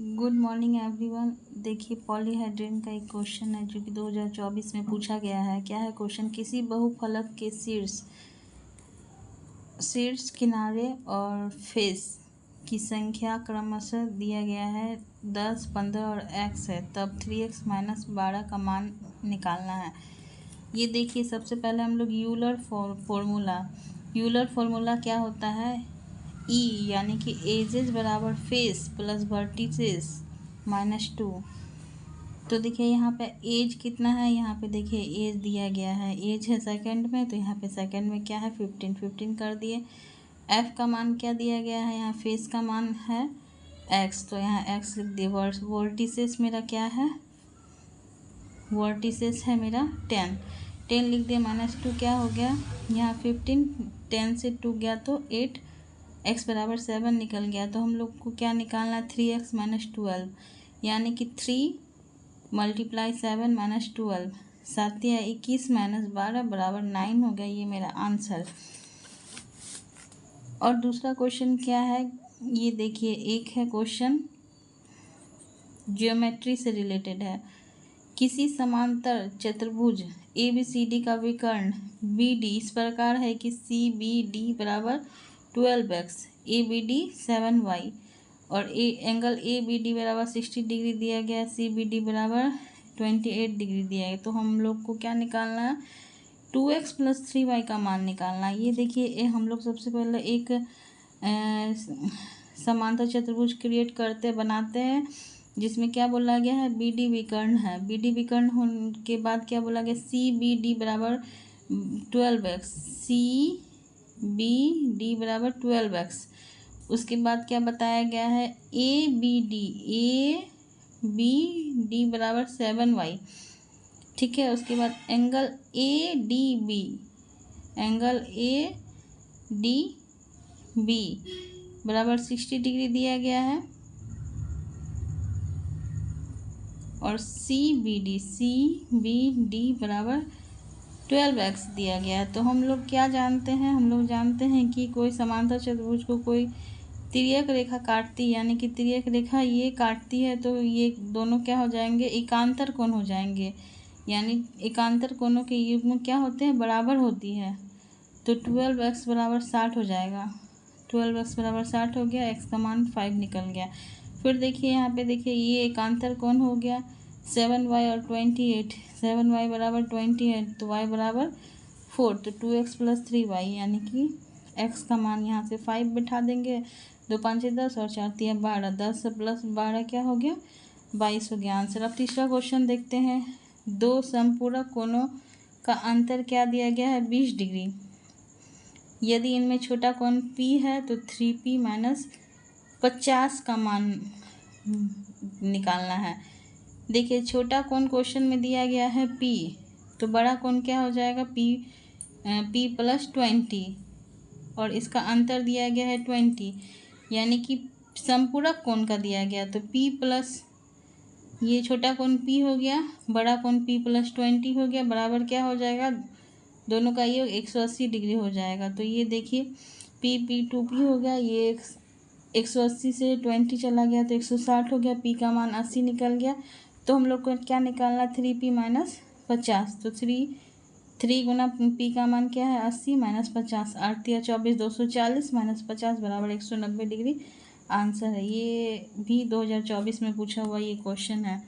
Good morning everyone. देखिए पॉलीहेड्रिन का एक क्वेश्चन है जो कि 2024 में पूछा गया है। क्या है क्वेश्चन? किसी बहुफलक के शीर्ष किनारे और फेस की संख्या क्रमशः दिया गया है 10, 15 और x है, तब 3x माइनस 12 का मान निकालना है। ये देखिए सबसे पहले हम लोग यूलर फॉर्मूला क्या होता है? ई यानी कि एजेस बराबर फेस प्लस वर्टिसेस -2। तो देखिए यहाँ पे एज कितना है, यहाँ पे देखिए एज दिया गया है, एज है सेकंड में, तो यहाँ पे सेकंड में क्या है 15 कर दिए। एफ का मान क्या दिया गया है, यहाँ फेस का मान है एक्स, तो यहाँ एक्स लिख दिए। वर्टिसेस मेरा क्या है, वर्टिसेस है मेरा 10 लिख दिया। -2 क्या हो गया, यहाँ 15, 10 से 2 गया तो 8, x बराबर 7 निकल गया। तो हम लोग को क्या निकालना है, 3x माइनस 12, यानी कि 3 × 7 - 12, 7 या 21 - 12 बराबर 9 हो गया। ये मेरा आंसर। और दूसरा क्वेश्चन क्या है, ये देखिए एक है क्वेश्चन ज्योमेट्री से रिलेटेड है। किसी समांतर चतुर्भुज ABCD का विकर्ण BD इस प्रकार है कि CBD बराबर 12x, ABD 7y और एंगल ABD बराबर 60 डिग्री दिया गया, CBD बराबर 28 डिग्री दिया है। तो हम लोग को क्या निकालना है, 2x + 3y का मान निकालना है। ये देखिए हम लोग सबसे पहले एक समांतर चतुर्भुज क्रिएट बनाते हैं, जिसमें क्या बोला गया है, BD विकर्ण है। BD विकर्ण होने के बाद क्या बोला गया, CBD बराबर 12x, CBD बराबर 12x। उसके बाद क्या बताया गया है, ABD बराबर 7y, ठीक है। उसके बाद एंगल ADB बराबर 60 डिग्री दिया गया है, और CBD बराबर 12x दिया गया है। तो हम लोग क्या जानते हैं, हम लोग जानते हैं कि कोई समांतर चतुर्भुज को कोई तिर्यक रेखा काटती है, यानी कि तिर्यक रेखा ये काटती है, तो ये दोनों क्या हो जाएंगे, एकांतर कोण हो जाएंगे। यानी एकांतर कोणों के युग्म क्या होते हैं, बराबर होती है। तो 12x बराबर 60 हो जाएगा। 12x बराबर 60 हो गया, x का मान 5 निकल गया। फिर देखिए यहाँ पे देखिए ये एकांतर कोण हो गया 7y और 28, 7y बराबर 28, तो y बराबर 4, तो 2x + 3y, यानी कि x का मान यहाँ से 5 बिठा देंगे। 2 5 10 और 4 3 12, 10 + 12 क्या हो गया, 22 हो गया आंसर। अब तीसरा क्वेश्चन देखते हैं। दो समपूरक कोणों का अंतर क्या दिया गया है, 20 डिग्री। यदि इनमें छोटा कोण P है तो 3P - 50 का मान निकालना है। देखिए छोटा कोण क्वेश्चन में दिया गया है P, तो बड़ा कोण क्या हो जाएगा, P + 20, और इसका अंतर दिया गया है 20, यानी कि समपूरक कोण का दिया गया, तो P प्लस ये छोटा कोण P हो गया, बड़ा कोण P + 20 हो गया, बराबर क्या हो जाएगा, दोनों का योग 180 डिग्री हो जाएगा। तो ये देखिए P 2P हो गया, ये 180 से 20 चला गया तो 160 हो गया, P का मान 80 निकल गया। तो हम लोग को क्या निकालना, 3P - 50, तो 3 × P का मान क्या है, 80 - 50, 8 या 24, 240 - 50 बराबर 190 डिग्री आंसर है। ये भी 2024 में पूछा हुआ ये क्वेश्चन है।